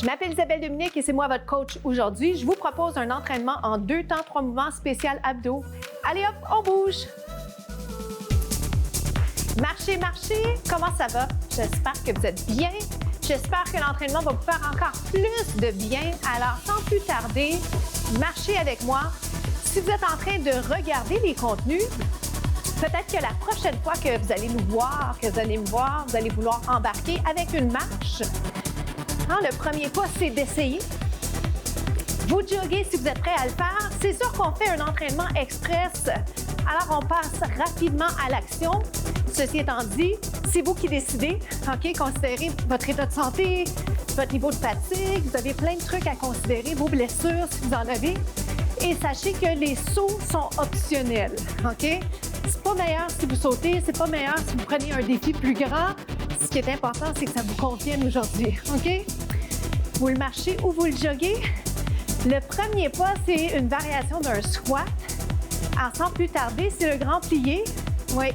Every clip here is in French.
Je m'appelle Isabelle Dominique et c'est moi votre coach aujourd'hui. Je vous propose un entraînement en 2 temps, 3 mouvements spécial abdos. Allez hop, on bouge! Marchez, marchez! Comment ça va? J'espère que vous êtes bien. J'espère que l'entraînement va vous faire encore plus de bien. Alors, sans plus tarder, marchez avec moi. Si vous êtes en train de regarder les contenus, peut-être que la prochaine fois que vous allez nous voir, que vous allez me voir, vous allez vouloir embarquer avec une marche. Le premier pas, c'est d'essayer. Vous joguez si vous êtes prêt à le faire. C'est sûr qu'on fait un entraînement express. Alors, on passe rapidement à l'action. Ceci étant dit, c'est vous qui décidez. OK? Considérez votre état de santé, votre niveau de fatigue. Vous avez plein de trucs à considérer, vos blessures si vous en avez. Et sachez que les sauts sont optionnels. OK? C'est pas meilleur si vous sautez, c'est pas meilleur si vous prenez un défi plus grand. Ce qui est important, c'est que ça vous convienne aujourd'hui. OK? Vous le marchez ou vous le joguez. Le premier pas, c'est une variation d'un squat. Alors, sans plus tarder, c'est le grand plié. Oui,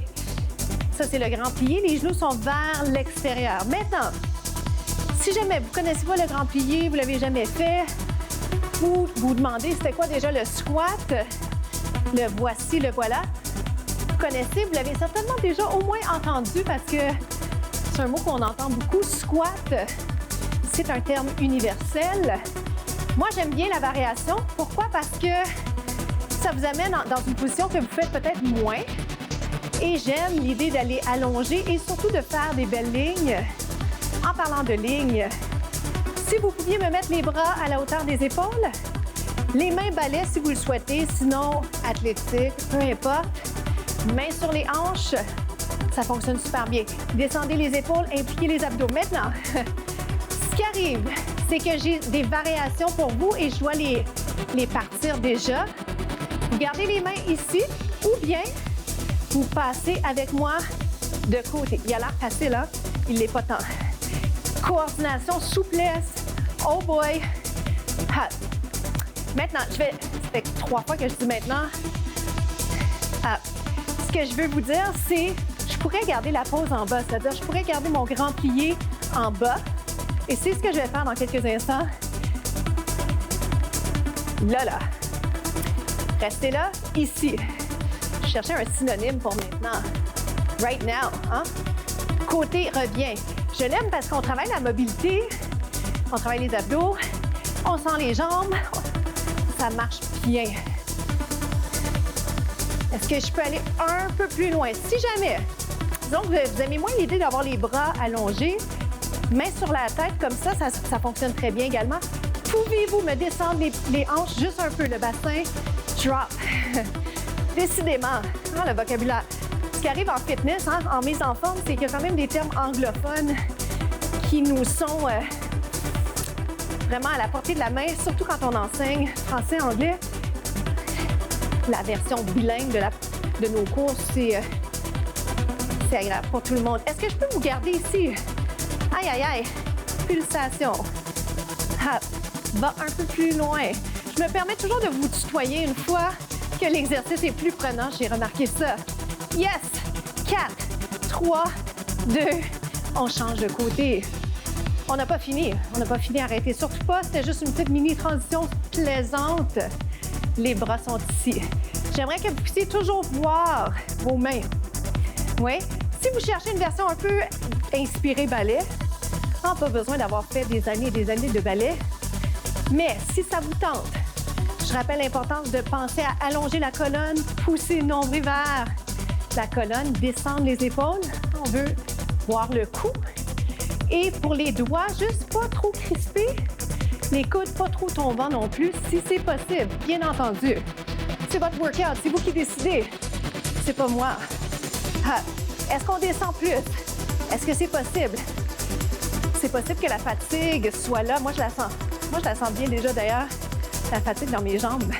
ça, c'est le grand plié. Les genoux sont vers l'extérieur. Maintenant, si jamais vous ne connaissez pas le grand plié, vous ne l'avez jamais fait, vous vous demandez c'était quoi déjà le squat, le voici, le voilà. Vous connaissez, vous l'avez certainement déjà au moins entendu parce que c'est un mot qu'on entend beaucoup. Squat, c'est un terme universel. Moi, j'aime bien la variation. Pourquoi? Parce que ça vous amène dans une position que vous faites peut-être moins. Et j'aime l'idée d'aller allonger et surtout de faire des belles lignes. En parlant de lignes, si vous pouviez me mettre les bras à la hauteur des épaules, les mains balais si vous le souhaitez, sinon athlétique, peu importe. Mains sur les hanches, ça fonctionne super bien. Descendez les épaules, impliquez les abdos. Maintenant, ce qui arrive, c'est que j'ai des variations pour vous et je dois les partir déjà. Vous gardez les mains ici ou bien vous passez avec moi de côté. Il a l'air facile, hein? Il l'est pas tant. Coordination, souplesse. Oh boy! Hop. Maintenant, ça fait 3 fois que je dis maintenant. Hop. Ce que je veux vous dire, c'est je pourrais garder la pose en bas, c'est-à-dire je pourrais garder mon grand plié en bas. Et c'est ce que je vais faire dans quelques instants. Là. Restez là, ici. Je cherchais un synonyme pour maintenant. Right now, hein? Côté revient. Je l'aime parce qu'on travaille la mobilité, on travaille les abdos, on sent les jambes, ça marche bien. Est-ce que je peux aller un peu plus loin? Si jamais, disons que vous aimez moins l'idée d'avoir les bras allongés, main sur la tête, comme ça fonctionne très bien également. Pouvez-vous me descendre les hanches juste un peu, le bassin? Drop. Décidément, le vocabulaire. Ce qui arrive en fitness, en mise en forme, c'est qu'il y a quand même des termes anglophones qui nous sont vraiment à la portée de la main, surtout quand on enseigne français-anglais. La version bilingue de nos cours, c'est agréable pour tout le monde. Est-ce que je peux vous garder ici? Aïe, aïe, aïe. Pulsation. Hop. Va un peu plus loin. Je me permets toujours de vous tutoyer une fois que l'exercice est plus prenant. J'ai remarqué ça. Yes! 4, 3, 2, on change de côté. On n'a pas fini. On n'a pas fini. Arrêtez surtout pas. C'était juste une petite mini-transition plaisante. Les bras sont ici. J'aimerais que vous puissiez toujours voir vos mains. Oui? Si vous cherchez une version un peu inspirée ballet, pas besoin d'avoir fait des années et des années de ballet, mais si ça vous tente, je rappelle l'importance de penser à allonger la colonne, pousser le nombril vers la colonne, descendre les épaules. On veut voir le cou. Et pour les doigts, juste pas trop crispés. Les coudes pas trop tombants non plus, si c'est possible, bien entendu. C'est votre workout, c'est vous qui décidez. C'est pas moi. Est-ce qu'on descend plus? Est-ce que c'est possible? C'est possible que la fatigue soit là. Moi, je la sens. Moi, je la sens bien déjà d'ailleurs, la fatigue dans mes jambes.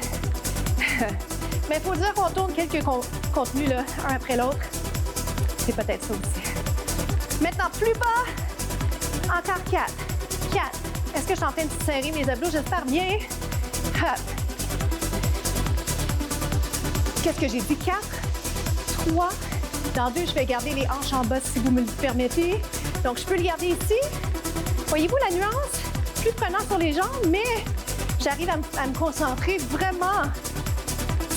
Mais il faut dire qu'on tourne quelques contenus là, un après l'autre. C'est peut-être ça aussi. Maintenant, plus bas. Encore 4. 4. Est-ce que je suis en train de serrer mes abdos? J'espère bien. Hop. Qu'est-ce que j'ai dit? 4, 3. Dans 2, je vais garder les hanches en bas si vous me le permettez. Donc, je peux le garder ici. Voyez-vous la nuance? plus prenant sur les jambes, mais j'arrive à me concentrer vraiment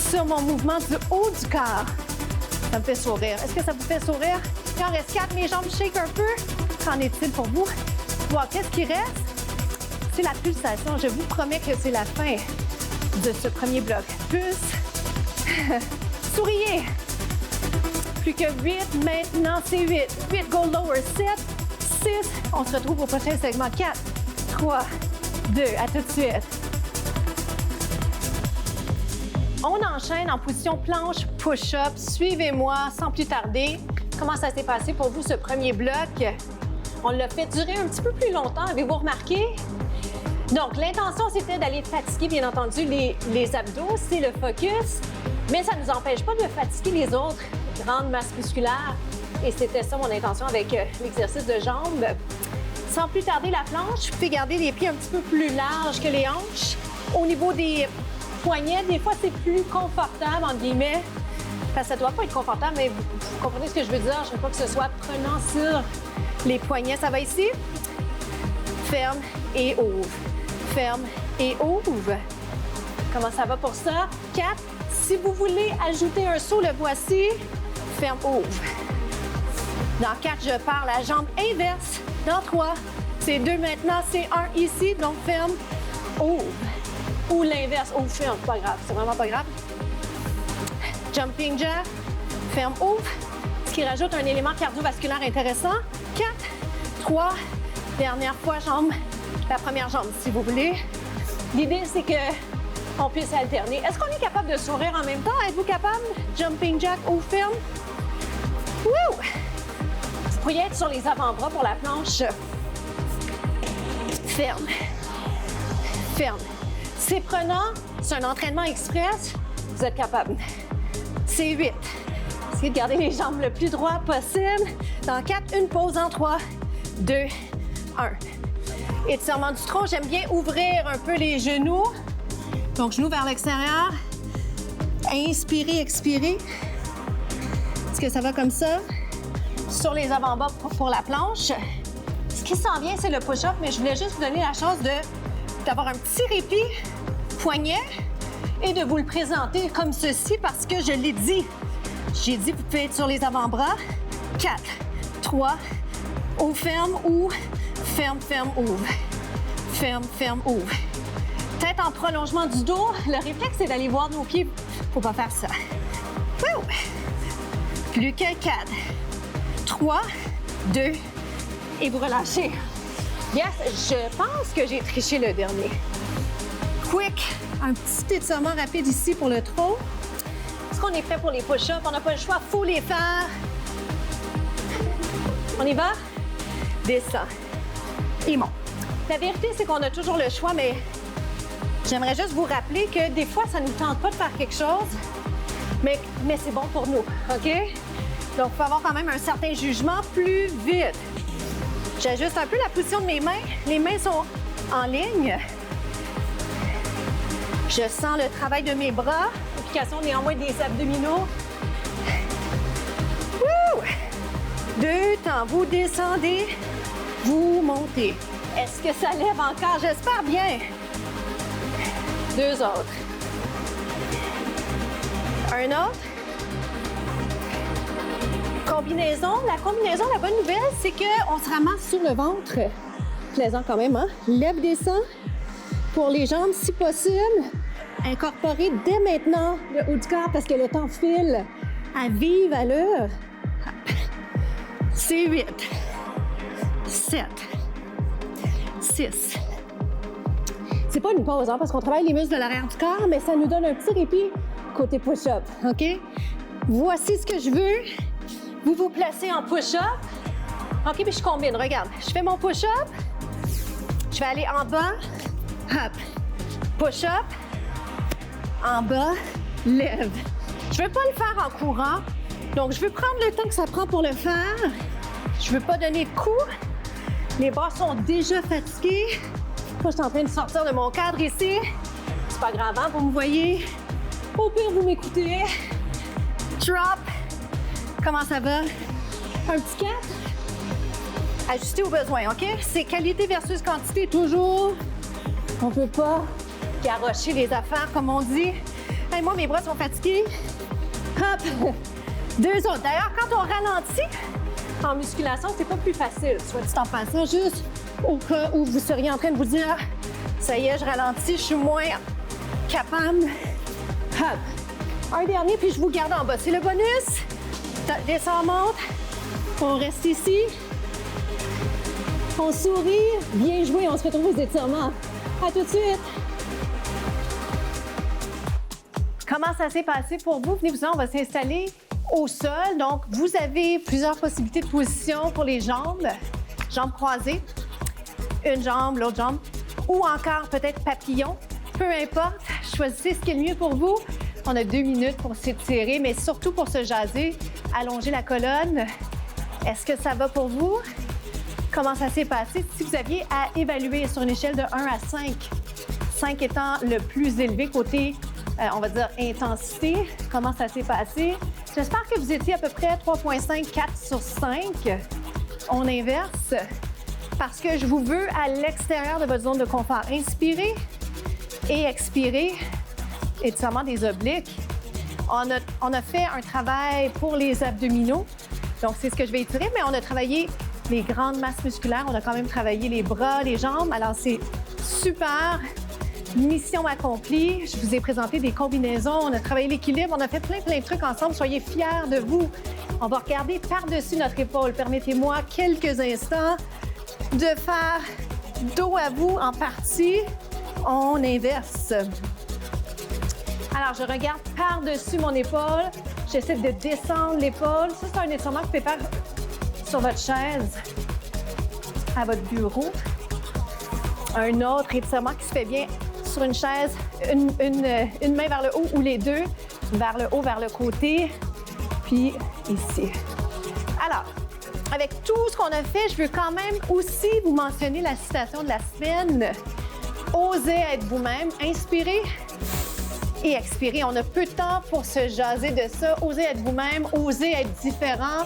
sur mon mouvement du haut du corps. Ça me fait sourire. Est-ce que ça vous fait sourire? Il en reste 4, mes jambes shake un peu. Qu'en est-il pour vous? Bon, qu'est-ce qui reste? C'est la pulsation. Je vous promets que c'est la fin de ce premier bloc. Pulse. Souriez. Plus que 8. Maintenant, c'est 8. 8, go lower. 7, 6. On se retrouve au prochain segment. 4, 3, 2. À tout de suite. On enchaîne en position planche, push-up. Suivez-moi sans plus tarder. Comment ça s'est passé pour vous, ce premier bloc? On l'a fait durer un petit peu plus longtemps, avez-vous remarqué? Donc, l'intention, c'était d'aller fatiguer, bien entendu, les abdos, c'est le focus, mais ça ne nous empêche pas de fatiguer les autres grandes masses musculaires. Et c'était ça mon intention avec l'exercice de jambes. Sans plus tarder, la planche, vous pouvez garder les pieds un petit peu plus larges que les hanches. Au niveau des poignets, des fois, c'est plus confortable, entre guillemets. Parce que ça ne doit pas être confortable, mais vous comprenez ce que je veux dire. Je ne veux pas que ce soit prenant sur les poignets. Ça va ici. Ferme et ouvre. Ferme et ouvre. Comment ça va pour ça? 4. Si vous voulez ajouter un saut, le voici. Ferme, ouvre. Dans 4, je pars la jambe inverse. Dans 3, c'est 2 maintenant, c'est 1 ici. Donc, ferme, ouvre. Ou l'inverse, ouvre, ferme. Pas grave, c'est vraiment pas grave. Jumping jack, ferme, ouvre, ce qui rajoute un élément cardiovasculaire intéressant. 4, 3, dernière fois, jambe, la première jambe, si vous voulez. L'idée, c'est qu'on puisse alterner. Est-ce qu'on est capable de sourire en même temps? Êtes-vous capable? Jumping jack, ouvre, ferme. Wouh! Vous pourriez être sur les avant-bras pour la planche. Ferme, ferme. C'est prenant, c'est un entraînement express, vous êtes capable. C'est 8. Essayez de garder les jambes le plus droit possible. Dans 4, une pause en 3, 2, 1. Étirement du tronc, j'aime bien ouvrir un peu les genoux. Donc, genoux vers l'extérieur. Inspirez, expirez. Est-ce que ça va comme ça? Sur les avant-bras pour la planche. Ce qui s'en vient, c'est le push-up, mais je voulais juste vous donner la chance d'avoir un petit répit poignet et de vous le présenter comme ceci parce que je l'ai dit. J'ai dit, vous pouvez être sur les avant-bras. 4, 3, ouvre, ferme, ouvre, ferme, ferme, ouvre. Ferme, ferme, ouvre. Tête en prolongement du dos. Le réflexe, c'est d'aller voir nos pieds. Faut pas faire ça. Wouh! Plus que 4, 3, 2, et vous relâchez. Yes, je pense que j'ai triché le dernier. Quick, un petit étirement rapide ici pour le trot. Est-ce qu'on est prêt pour les push-ups? On n'a pas le choix, il faut les faire. On y va? Descends. Et monte. La vérité, c'est qu'on a toujours le choix, mais j'aimerais juste vous rappeler que des fois, ça ne nous tente pas de faire quelque chose, mais c'est bon pour nous, OK? Donc, il faut avoir quand même un certain jugement plus vite. J'ajuste un peu la position de mes mains. Les mains sont en ligne. Je sens le travail de mes bras. Application néanmoins des abdominaux. Wouh! 2 temps. Vous descendez, vous montez. Est-ce que ça lève encore? J'espère bien. 2 autres. Un autre. Combinaison. La combinaison, la bonne nouvelle, c'est qu'on se ramasse sur le ventre. Plaisant quand même, hein? Lève, descend. Pour les jambes, si possible, incorporez dès maintenant le haut du corps parce que le temps file à vive allure. C'est 8, 7, 6. C'est pas une pause, hein, parce qu'on travaille les muscles de l'arrière du corps, mais ça nous donne un petit répit côté push-up, OK? Voici ce que je veux. Vous vous placez en push-up. OK, puis je combine. Regarde, je fais mon push-up. Je vais aller en bas. Hop. Push-up. En bas. Lève. Je ne veux pas le faire en courant. Donc, je veux prendre le temps que ça prend pour le faire. Je ne veux pas donner de coups. Les bras sont déjà fatigués. Moi, je suis en train de sortir de mon cadre ici. C'est pas grave, hein? Vous me voyez. Au pire, vous m'écoutez. Drop. Comment ça va? Un petit 4. Ajustez aux besoins, OK? C'est qualité versus quantité, toujours. On ne peut pas garrocher les affaires, comme on dit. Hey, moi, mes bras sont fatigués. Hop! 2 autres. D'ailleurs, quand on ralentit en musculation, c'est pas plus facile. Soit dit en passant, juste au cas où vous seriez en train de vous dire « Ça y est, je ralentis, je suis moins capable. » Hop! Un dernier, puis je vous garde en bas. C'est le bonus. Descend, monte. On reste ici. On sourit. Bien joué, on se retrouve aux étirements. À tout de suite. Comment ça s'est passé pour vous? Venez-vous-en, on va s'installer au sol. Donc, vous avez plusieurs possibilités de position pour les jambes. Jambes croisées, une jambe, l'autre jambe, ou encore peut-être papillon. Peu importe, choisissez ce qui est le mieux pour vous. On a 2 minutes pour s'étirer, mais surtout pour se jaser. Allongez la colonne. Est-ce que ça va pour vous? Comment ça s'est passé? Si vous aviez à évaluer sur une échelle de 1 à 5, 5 étant le plus élevé côté, on va dire, intensité, comment ça s'est passé? J'espère que vous étiez à peu près 3,5, 4 sur 5. On inverse parce que je vous veux à l'extérieur de votre zone de confort. Inspirez et expirez. Étirement des obliques. On a fait un travail pour les abdominaux. Donc, c'est ce que je vais étirer, mais on a travaillé les grandes masses musculaires. On a quand même travaillé les bras, les jambes. Alors, c'est super. Mission accomplie. Je vous ai présenté des combinaisons. On a travaillé l'équilibre. On a fait plein de trucs ensemble. Soyez fiers de vous. On va regarder par-dessus notre épaule. Permettez-moi quelques instants de faire dos à vous en partie. On inverse. Alors, je regarde par-dessus mon épaule. J'essaie de descendre l'épaule. Ça, c'est un étirement que vous pouvez faire sur votre chaise, à votre bureau. Un autre étirement qui se fait bien sur une chaise, une main vers le haut ou les deux, vers le haut, vers le côté, puis ici. Alors, avec tout ce qu'on a fait, je veux quand même aussi vous mentionner la citation de la semaine. Osez être vous-même. Inspirez et expirez. On a peu de temps pour se jaser de ça. Osez être vous-même, osez être différent.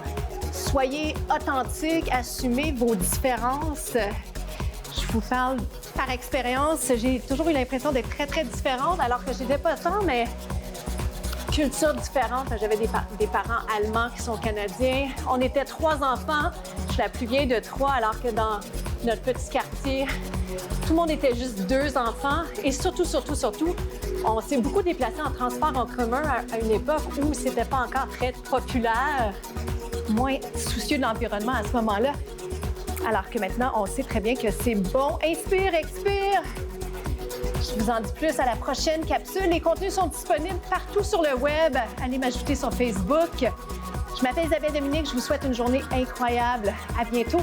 Soyez authentique, assumez vos différences. Je vous parle par expérience. J'ai toujours eu l'impression d'être très différente, alors que je n'étais pas tant, mais culture différente. J'avais des parents allemands qui sont canadiens. On était 3 enfants. Je suis la plus vieille de 3, alors que dans notre petit quartier, tout le monde était juste 2 enfants. Et surtout, on s'est beaucoup déplacé en transport en commun à une époque où c'était pas encore très populaire, moins soucieux de l'environnement à ce moment-là. Alors que maintenant, on sait très bien que c'est bon. Inspire, expire. Je vous en dis plus à la prochaine capsule. Les contenus sont disponibles partout sur le web. Allez m'ajouter sur Facebook. Je m'appelle Isabelle Dominique. Je vous souhaite une journée incroyable. À bientôt.